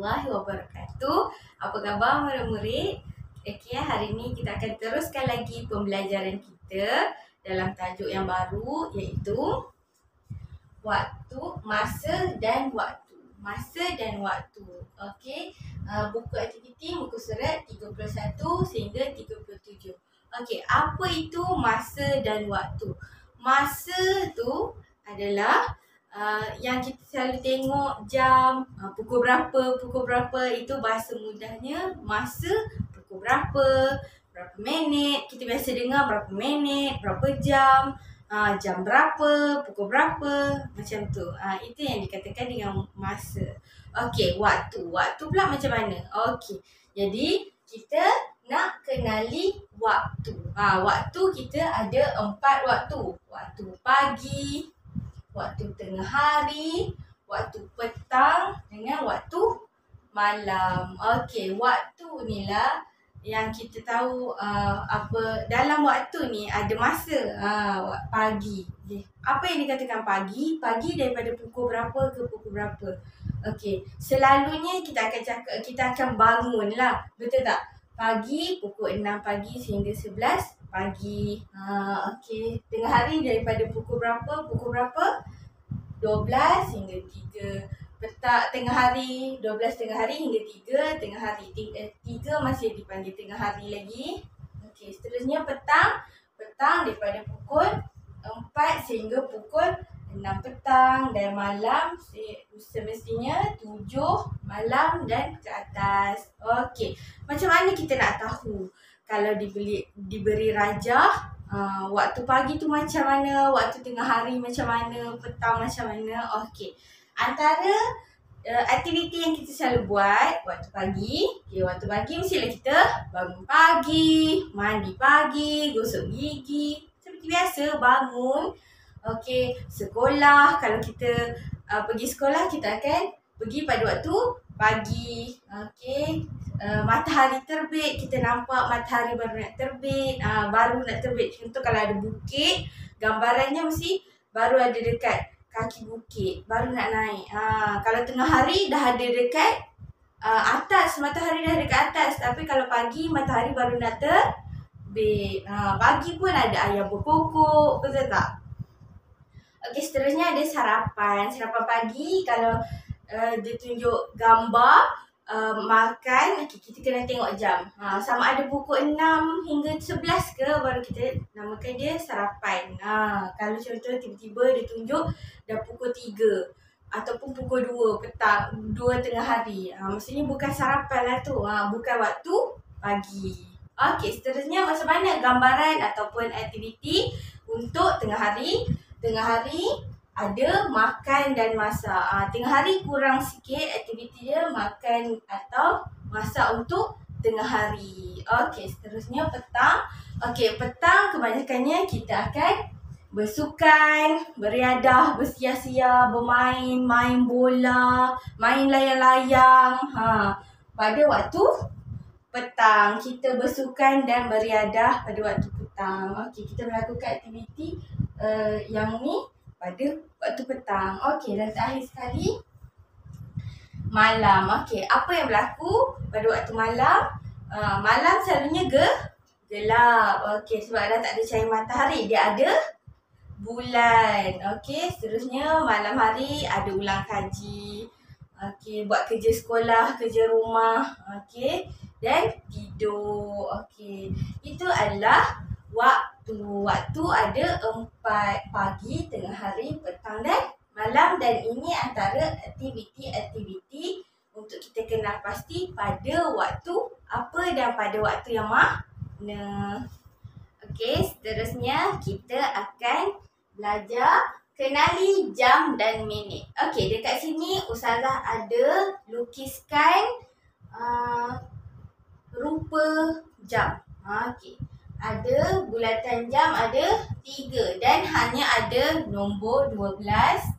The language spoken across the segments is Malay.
warahmatullahi wabarakatuh. Apa khabar murid-murid? Okey, hari ini kita akan teruskan lagi pembelajaran kita dalam tajuk yang baru, iaitu waktu, masa dan waktu. Masa dan waktu. Okey, buku aktiviti muka surat 31 sehingga 37. Okey, apa itu masa dan waktu? Masa tu adalah yang kita selalu tengok jam, pukul berapa itu bahasa mudahnya masa pukul berapa minit, kita biasa dengar berapa minit, berapa jam, jam berapa, pukul berapa, macam tu. Itu yang dikatakan dengan masa. Okey, waktu pula macam mana? Okey, jadi kita nak kenali waktu. Waktu kita ada 4 waktu. Waktu pagi, waktu tengah hari, waktu petang dengan waktu malam. Okey, waktu ni lah yang kita tahu dalam waktu ni ada masa pagi. Apa yang dikatakan pagi? Pagi daripada pukul berapa ke pukul berapa? Okey, selalunya kita akan cakap kita akan bangun lah. Betul tak? Pagi pukul 6 pagi sehingga 11 pagi. Okey, tengah hari daripada pukul berapa? Pukul berapa? 12 hingga 3. Petang tengah hari, 12 tengah hari hingga 3 tengah hari. 3 masih dipanggil tengah hari lagi. Okey, seterusnya petang. Petang daripada pukul 4 sehingga pukul 6 petang, dan malam semestinya 7 malam dan ke atas. Okey, macam mana kita nak tahu kalau diberi rajah waktu pagi tu macam mana, waktu tengah hari macam mana, petang macam mana? Okey, antara aktiviti yang kita selalu buat waktu pagi. Waktu pagi mestilah kita bangun pagi, mandi pagi, gosok gigi. Seperti biasa bangun. Okey, sekolah. Kalau kita pergi sekolah, kita akan pergi pada waktu pagi. Okey, matahari terbit, kita nampak matahari baru nak terbit. Contoh kalau ada bukit, gambarannya mesti baru ada dekat kaki bukit, baru nak naik. Kalau tengah hari dah ada dekat atas, matahari dah dekat atas. Tapi kalau pagi, matahari baru nak terbit. Pagi pun ada ayam berkokok, betul tak? Okey, seterusnya ada sarapan. Sarapan pagi, kalau dia tunjuk gambar makan, kita kena tengok jam. Sama ada pukul 6 hingga 11 ke, baru kita namakan dia sarapan. Kalau contoh tiba-tiba dia tunjuk dah pukul 3 ataupun pukul 2 petang, 2 tengah hari, maksudnya bukan sarapan lah tu, bukan waktu pagi. Okey, seterusnya macam mana gambaran ataupun aktiviti untuk tengah hari? Tengah hari ada makan dan masak. Tengah hari kurang sikit aktiviti dia, makan atau masak untuk tengah hari. Okey, seterusnya petang. Okey, petang kebanyakannya kita akan bersukan, beriadah, bersia-sia, bermain, main bola, main layang-layang. Pada waktu petang kita bersukan dan beriadah pada waktu petang. Okey, kita melakukan aktiviti yang ni pada waktu petang. Okey, dan terakhir sekali malam. Okey, apa yang berlaku pada waktu malam? Malam selalunya gelap. Okey, sebab dah tak ada cahaya matahari, dia ada bulan. Okey, seterusnya malam hari ada ulang kaji. Okey, buat kerja sekolah, kerja rumah. Okey, dan tidur. Okey, itu adalah waktu. Waktu ada 4, pagi, tengah hari, petang dan malam. Dan ini antara aktiviti-aktiviti untuk kita kenal pasti pada waktu apa dan pada waktu yang mana. Okey, seterusnya kita akan belajar kenali jam dan minit. Okey, dekat sini Ustazah ada lukiskan rupa jam. Okey, ada bulatan jam, ada 3 dan hanya ada nombor 12,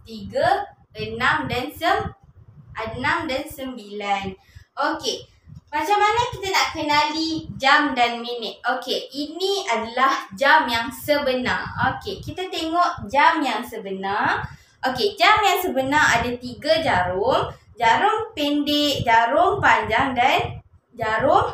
3, 6 dan 9. Okey, macam mana kita nak kenali jam dan minit? Okey, ini adalah jam yang sebenar. Okey, kita tengok jam yang sebenar. Okey, jam yang sebenar ada 3 jarum. jarum pendek, jarum panjang dan jarum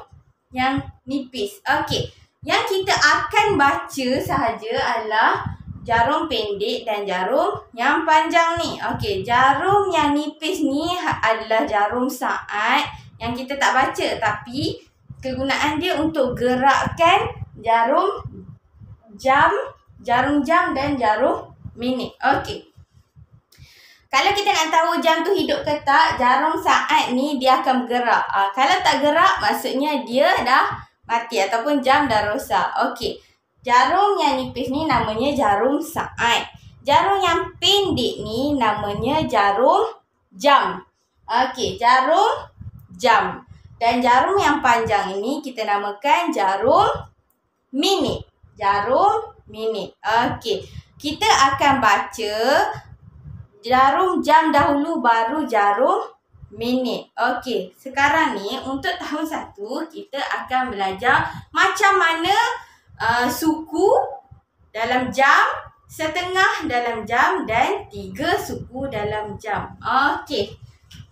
yang nipis. Okey. Yang kita akan baca sahaja adalah jarum pendek dan jarum yang panjang ni. Okey, jarum yang nipis ni adalah jarum saat yang kita tak baca, tapi kegunaan dia untuk gerakkan jarum jam dan jarum minit. Okey. Kalau kita nak tahu jam tu hidup ke tak, jarum saat ni dia akan bergerak. Kalau tak gerak, maksudnya dia dah mati ataupun jam dah rosak. Okey. Jarum yang nipis ni namanya jarum saat. Jarum yang pendek ni namanya jarum jam. Okey, jarum jam. Dan jarum yang panjang ini kita namakan jarum minit. Jarum minit. Okey. Kita akan baca jarum jam dahulu baru jarum minit. Okey, sekarang ni untuk tahun 1 kita akan belajar macam mana suku dalam jam, setengah dalam jam dan 3 suku dalam jam. Okey.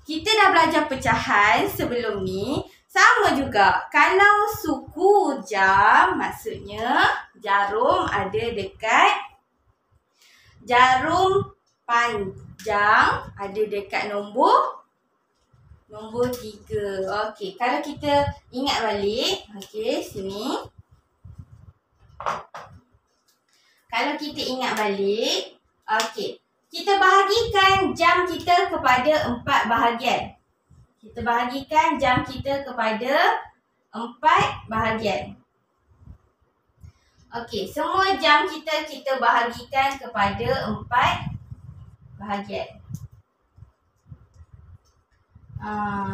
Kita dah belajar pecahan sebelum ni. Sama juga. Kalau suku jam maksudnya jarum ada dekat jarum panjang ada dekat nombor 3. Okey, kalau kita ingat balik, okey, sini. Kalau kita ingat balik, okey, kita bahagikan jam kita kepada 4 bahagian. Kita bahagikan jam kita kepada 4 bahagian. Okey, semua jam kita bahagikan kepada 4 bahagian.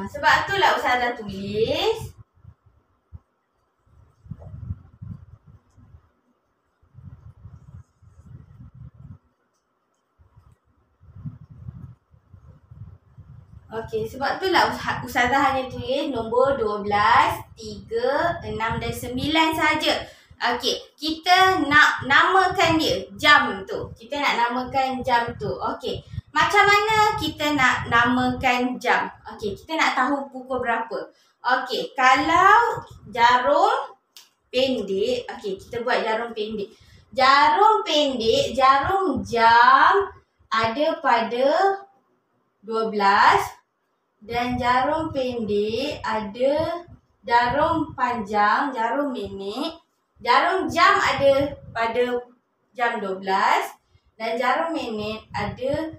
Sebab itulah Ustazah tulis. Okey, sebab itulah Ustazah hanya tulis nombor 12, 3, 6 dan 9 saja. Okey, kita nak namakan dia, jam tu. Kita nak namakan jam tu. Okey, macam mana kita nak namakan jam? Okey, kita nak tahu pukul berapa. Okey, kalau jarum pendek, okey, kita buat jarum pendek. Jarum pendek, jarum jam ada pada 12 dan jarum pendek ada jarum panjang, jarum minit. Jarum jam ada pada jam 12 dan jarum minit ada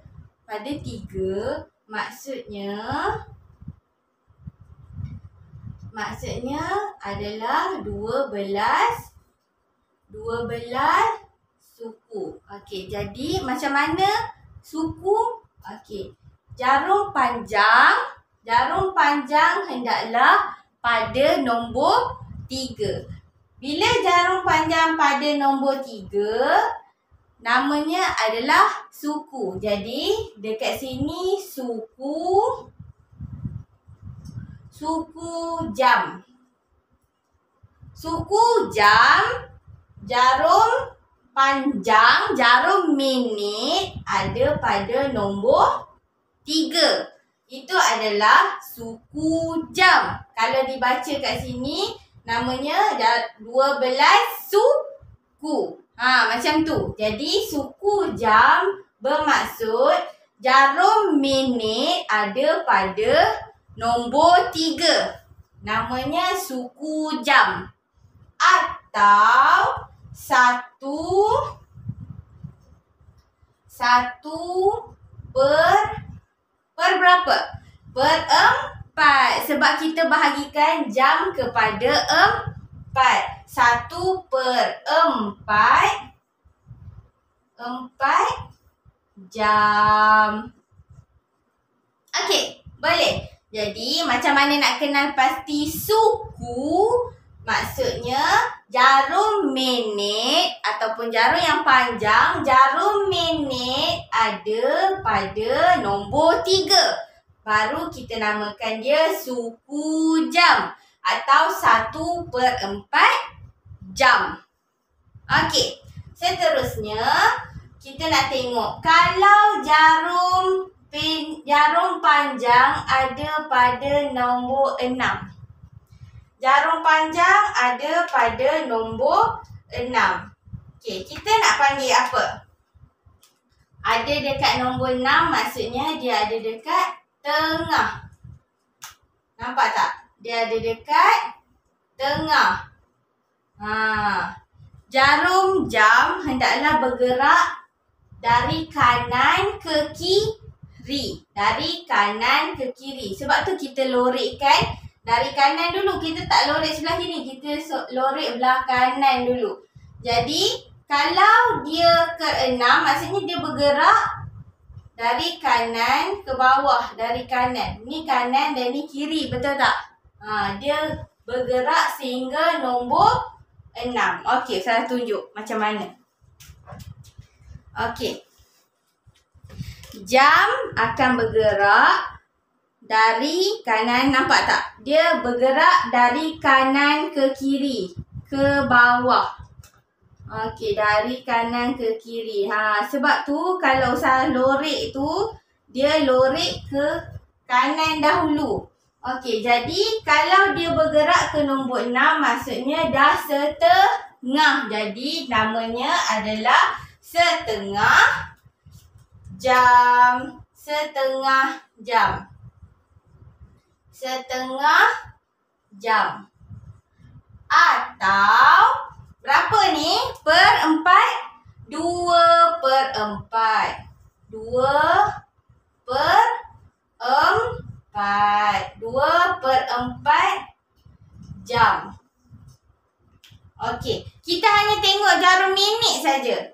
pada 3. Maksudnya adalah 12 suku. Okey, jadi macam mana suku? Okey, jarum panjang hendaklah pada nombor 3. Bila jarum panjang pada nombor 3, namanya adalah suku. Jadi, dekat sini suku jam. Suku jam, jarum panjang, jarum minit ada pada nombor 3. Itu adalah suku jam. Kalau dibaca kat sini, namanya 12 suku. Macam tu. Jadi suku jam bermaksud jarum minit ada pada nombor 3. Namanya suku jam. Atau satu per berapa? Per 4. Sebab kita bahagikan jam kepada 4. 1/4 jam. Okey, boleh. Jadi, macam mana nak kenal pasti suku? Maksudnya, jarum minit ataupun jarum yang panjang, jarum minit ada pada nombor 3. Baru kita namakan dia suku jam atau 1/4 jam. Okey, seterusnya kita nak tengok kalau jarum jarum panjang ada pada nombor 6. Jarum panjang ada pada nombor 6. Okey, kita nak panggil apa? Ada dekat nombor 6 maksudnya dia ada dekat tengah. Nampak tak? Dia ada dekat tengah. Jarum jam hendaklah bergerak dari kanan ke kiri. Dari kanan ke kiri. Sebab tu kita lorekkan dari kanan dulu. Kita tak lorek sebelah kiri. Kita lorek belah kanan dulu. Jadi, kalau dia ke 6, maksudnya dia bergerak dari kanan ke bawah. Dari kanan. Ni kanan dan ni kiri. Betul tak? Dia bergerak sehingga nombor 6. Okey, saya tunjuk macam mana. Okey. Jam akan bergerak dari kanan. Nampak tak? Dia bergerak dari kanan ke kiri. Ke bawah. Okey, dari kanan ke kiri. Sebab tu kalau saya lorek tu, dia lorek ke kanan dahulu. Okey, jadi kalau dia bergerak ke nombor 6, maksudnya dah setengah. Jadi namanya adalah setengah jam. Setengah jam. Setengah jam. Atau berapa ni? Per-4? 2/4. 2/4 jam. Okey, kita hanya tengok jarum minit saja.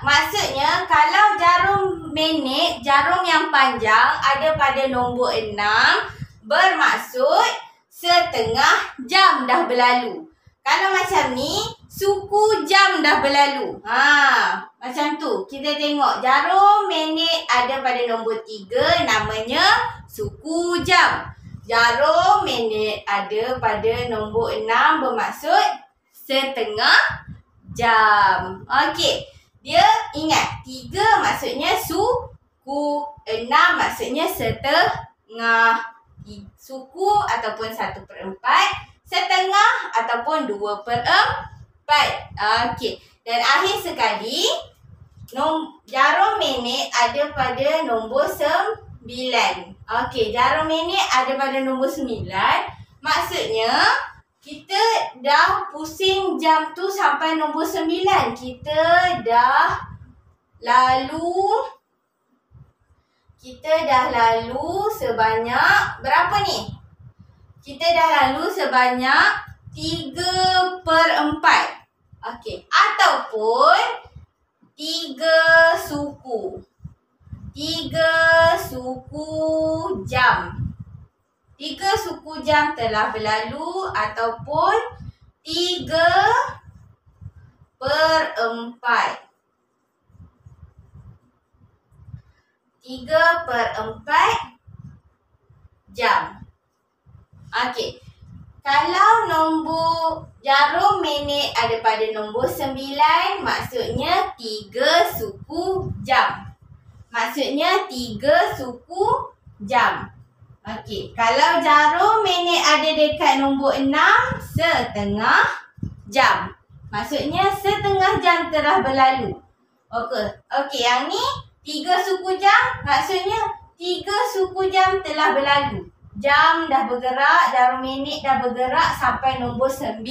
Maksudnya kalau jarum minit, jarum yang panjang ada pada nombor 6, bermaksud setengah jam dah berlalu. Kalau macam ni, suku jam dah berlalu. Macam tu. Kita tengok jarum minit ada pada nombor 3, namanya suku jam. Jarum minit ada pada nombor 6, bermaksud setengah jam. Okey. Dia ingat, 3 maksudnya suku, 6 maksudnya setengah. Suku ataupun 1/4, setengah ataupun 2/4. Okey. Dan akhir sekali, jarum minit ada pada nombor 9. Okey, jarum minit ada pada nombor 9. Maksudnya, kita dah pusing jam tu sampai nombor 9. Kita dah lalu sebanyak berapa ni? Kita dah lalu sebanyak 3/4. Okey. Ataupun 3 suku. 3 suku jam. 3 suku jam telah berlalu ataupun 3/4. 3/4 jam. Okey. Kalau nombor jarum minit ada pada nombor 9, maksudnya 3 suku jam. Maksudnya 3 suku jam. Okey. Kalau jarum minit ada dekat nombor 6, setengah jam. Maksudnya setengah jam telah berlalu. Okey, yang ni 3 suku jam, maksudnya 3 suku jam telah berlalu. Jam dah bergerak, jarum minit dah bergerak sampai nombor 9.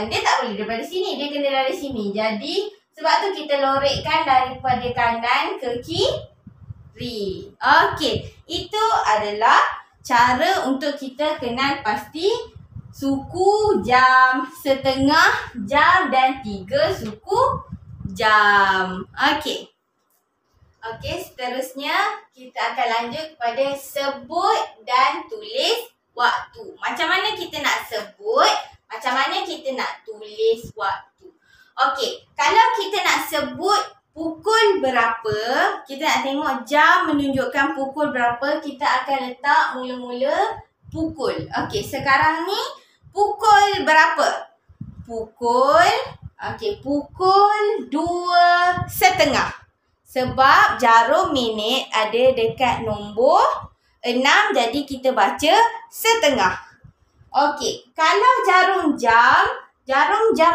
Dia tak boleh daripada sini, dia kena dari sini. Jadi, sebab tu kita lorekkan daripada kanan ke kiri. Okey, itu adalah cara untuk kita kenal pasti suku jam, setengah jam dan 3 suku jam. Okey. Okey, seterusnya kita akan lanjut kepada sebut dan tulis waktu. Macam mana kita nak sebut, macam mana kita nak tulis waktu. Okey, kalau kita nak sebut pukul berapa, kita nak tengok jam menunjukkan pukul berapa, kita akan letak mula-mula pukul. Okey, sekarang ni pukul berapa? Pukul 2:30. Sebab jarum minit ada dekat nombor 6, jadi kita baca setengah. Okey, kalau jarum jam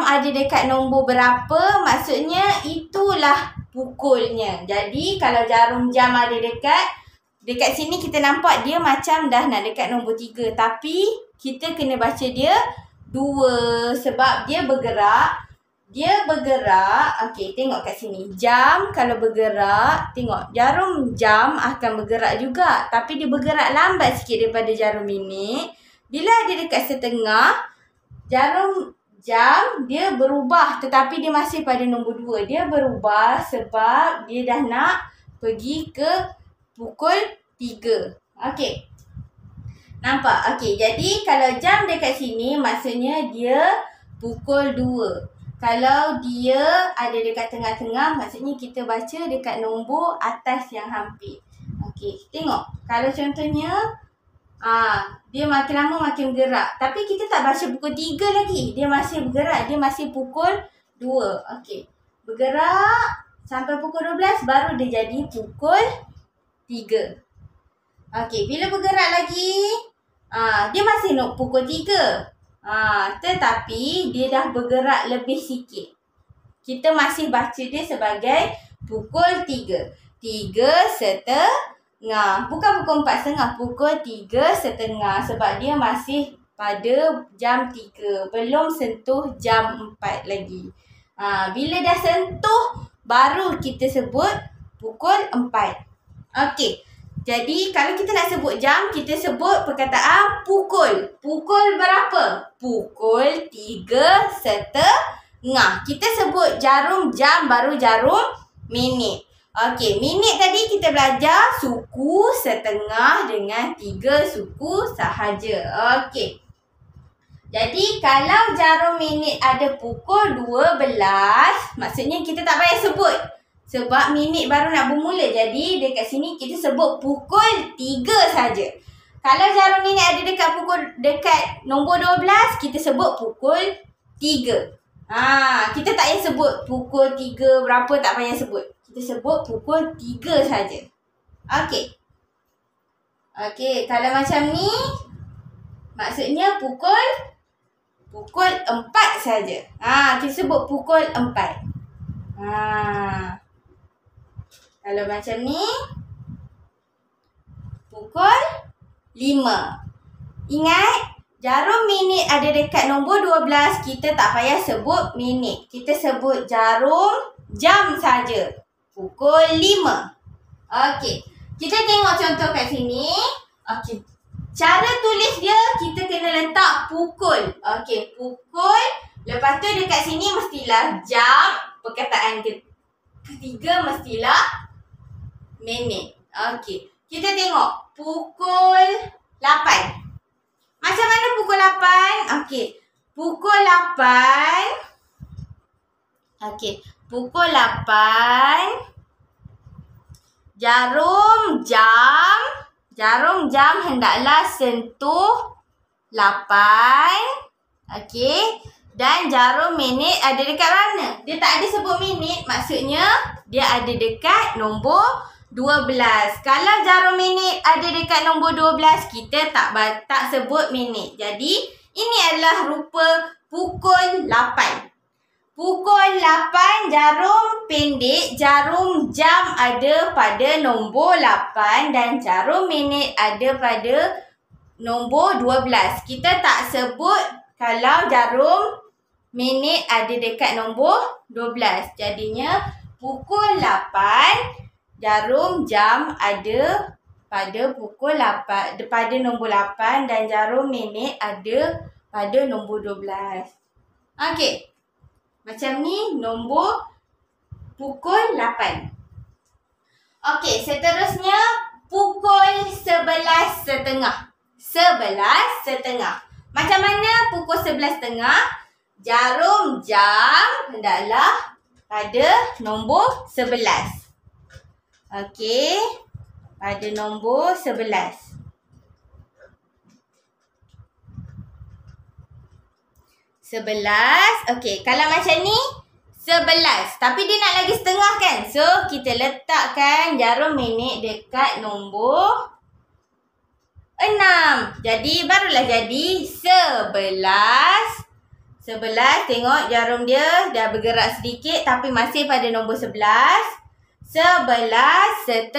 ada dekat nombor berapa, maksudnya itulah pukulnya. Jadi kalau jarum jam ada dekat sini, kita nampak dia macam dah nak dekat nombor 3. Tapi kita kena baca dia 2 sebab dia bergerak. Okey, tengok kat sini. Jam kalau bergerak, tengok jarum jam akan bergerak juga. Tapi dia bergerak lambat sikit daripada jarum minit. Bila dia dekat setengah, jarum jam dia berubah. Tetapi dia masih pada nombor 2. Dia berubah sebab dia dah nak pergi ke pukul 3. Okey. Nampak? Okey, jadi kalau jam dekat sini, maksudnya dia pukul 2. Kalau dia ada dekat tengah-tengah, maksudnya kita baca dekat nombor atas yang hampir. Okey, tengok. Kalau contohnya, dia makin lama makin bergerak. Tapi kita tak baca pukul 3 lagi. Dia masih bergerak. Dia masih pukul 2. Okey. Bergerak sampai pukul 12, baru dia jadi pukul 3. Okey, bila bergerak lagi, dia masih nak pukul 3. Tetapi dia dah bergerak lebih sikit. Kita masih baca dia sebagai pukul 3. 3:30. Bukan pukul 4:30, pukul 3:30. Sebab dia masih pada jam 3. Belum sentuh jam 4 lagi. Bila dah sentuh, baru kita sebut pukul 4. Okey. Jadi, kalau kita nak sebut jam, kita sebut perkataan pukul. Pukul berapa? Pukul 3:30. Kita sebut jarum jam, baru jarum minit. Okey, minit tadi kita belajar suku, setengah dengan 3 suku sahaja. Okey. Jadi, kalau jarum minit ada pukul 12, maksudnya kita tak payah sebut. Sebab minit baru nak bermula. Jadi dekat sini kita sebut pukul 3 saja. Kalau jarum minit ada dekat nombor 12, kita sebut pukul 3. Kita tak payah sebut pukul 3 berapa, tak payah sebut. Kita sebut pukul 3 saja. Okey. Okey, kalau macam ni, maksudnya pukul 4 saja. Kita sebut pukul 4. Kalau macam ni, pukul 5. Ingat, jarum minit ada dekat nombor 12, kita tak payah sebut minit. Kita sebut jarum jam saja. Pukul 5. Okey. Kita tengok contoh kat sini. Okey. Cara tulis dia, kita kena letak pukul. Okey, pukul. Lepas tu dekat sini mestilah jam. Perkataan ketiga mestilah minit. Okey. Kita tengok. Pukul 8. Macam mana pukul 8? Okey. Pukul 8. Okey. Pukul 8. Jarum jam hendaklah sentuh 8. Okey. Dan jarum minit ada dekat mana? Dia tak ada sebut minit. Maksudnya dia ada dekat nombor 12. Kalau jarum minit ada dekat nombor 12, kita tak sebut minit. Jadi, ini adalah rupa pukul 8. Pukul 8, jarum pendek, jarum jam ada pada nombor 8 dan jarum minit ada pada nombor 12. Kita tak sebut kalau jarum minit ada dekat nombor 12. Jadinya, pukul 8, jarum jam ada pada pukul 8, pada nombor 8 dan jarum minit ada pada nombor 12. Okey. Macam ni nombor pukul 8. Okey, seterusnya pukul 11:30. 11:30. Macam mana pukul 11:30? Jarum jam hendaklah pada nombor 11. Okey, pada nombor 11. Okey, kalau macam ni, 11. Tapi dia nak lagi setengah kan? So, kita letakkan jarum minit dekat nombor 6. Jadi, barulah jadi 11. 11, tengok jarum dia dah bergerak sedikit tapi masih pada nombor 11. 11.5.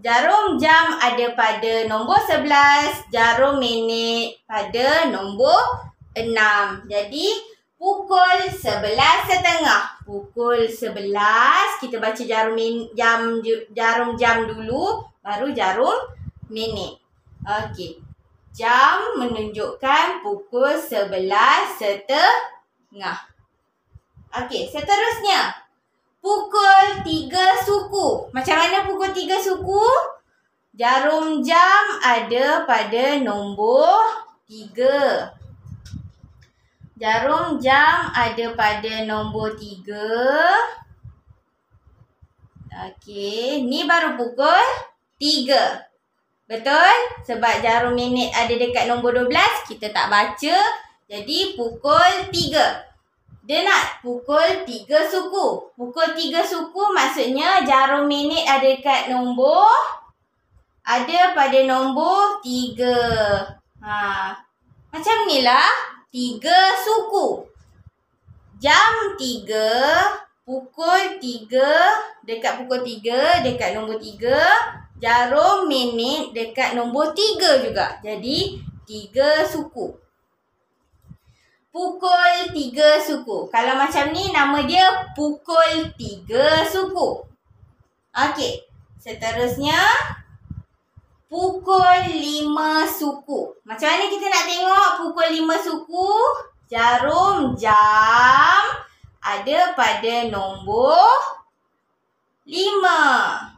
Jarum jam ada pada nombor 11. Jarum minit pada nombor 6. Jadi, pukul 11.30. Pukul 11, kita baca jarum jam dulu, baru jarum minit. Okey. Jam menunjukkan pukul 11.30. Okey, seterusnya. Pukul 3 suku. Macam mana pukul 3 suku? Jarum jam ada pada nombor 3. Jarum jam ada pada nombor 3. Okey, ni baru pukul 3. Betul? Sebab jarum minit ada dekat nombor 12, kita tak baca. Jadi, pukul 3. Dia nak pukul 3 suku. Pukul 3 suku maksudnya jarum minit ada dekat nombor, ada pada nombor 3. Macam ni lah. 3 suku. Jam 3, pukul 3, dekat pukul 3, dekat nombor 3. Jarum minit dekat nombor 3 juga. Jadi, 3 suku. Pukul 3 suku. Kalau macam ni, nama dia pukul 3 suku. Okey. Seterusnya, pukul 5 suku. Macam mana kita nak tengok pukul 5 suku? Jarum jam ada pada nombor 5.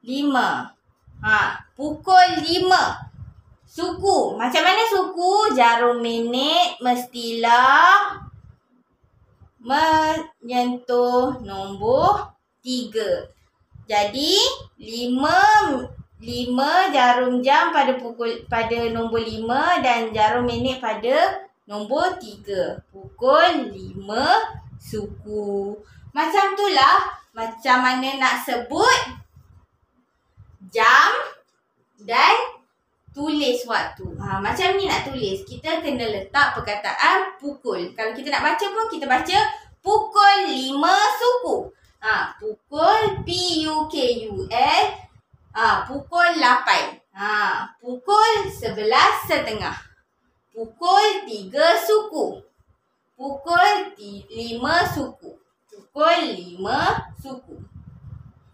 5. Pukul 5. Suku. Macam mana suku? Jarum minit mestilah menyentuh nombor 3. Jadi, 5 jarum jam pada nombor 5 dan jarum minit pada nombor 3. Pukul 5 suku. Macam itulah macam mana nak sebut jam dan tulis waktu. Macam ni nak tulis. Kita kena letak perkataan pukul. Kalau kita nak baca pun, kita baca pukul 5 suku. Pukul P-U-K-U-L. Pukul 8. Pukul 11.30. Pukul 3 suku. Pukul 5 suku. Pukul 5 suku.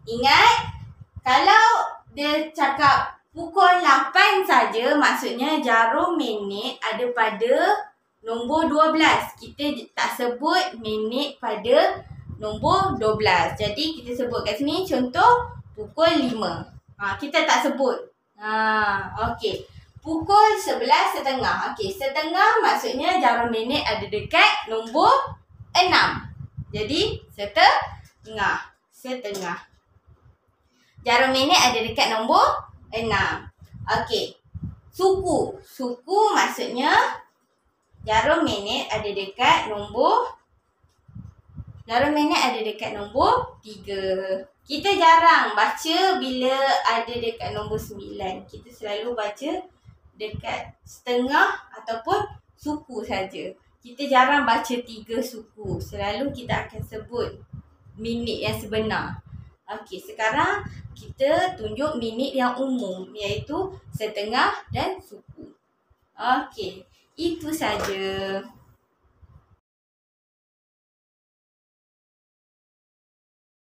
Ingat, kalau dia cakap pukul 8 saja, maksudnya jarum minit ada pada nombor 12. Kita tak sebut minit pada nombor 12. Jadi, kita sebut kat sini contoh pukul 5. Kita tak sebut. Okey. Pukul 11.30. Okey, setengah maksudnya jarum minit ada dekat nombor 6. Jadi, setengah. Jarum minit ada dekat nombor 6. Okey. Suku. Suku maksudnya jarum minit ada dekat nombor 3. Kita jarang baca bila ada dekat nombor 9. Kita selalu baca dekat setengah ataupun suku saja. Kita jarang baca 3 suku. Selalu kita akan sebut minit yang sebenar. Okey, sekarang kita tunjuk minit yang umum, iaitu setengah dan suku. Okey, itu saja.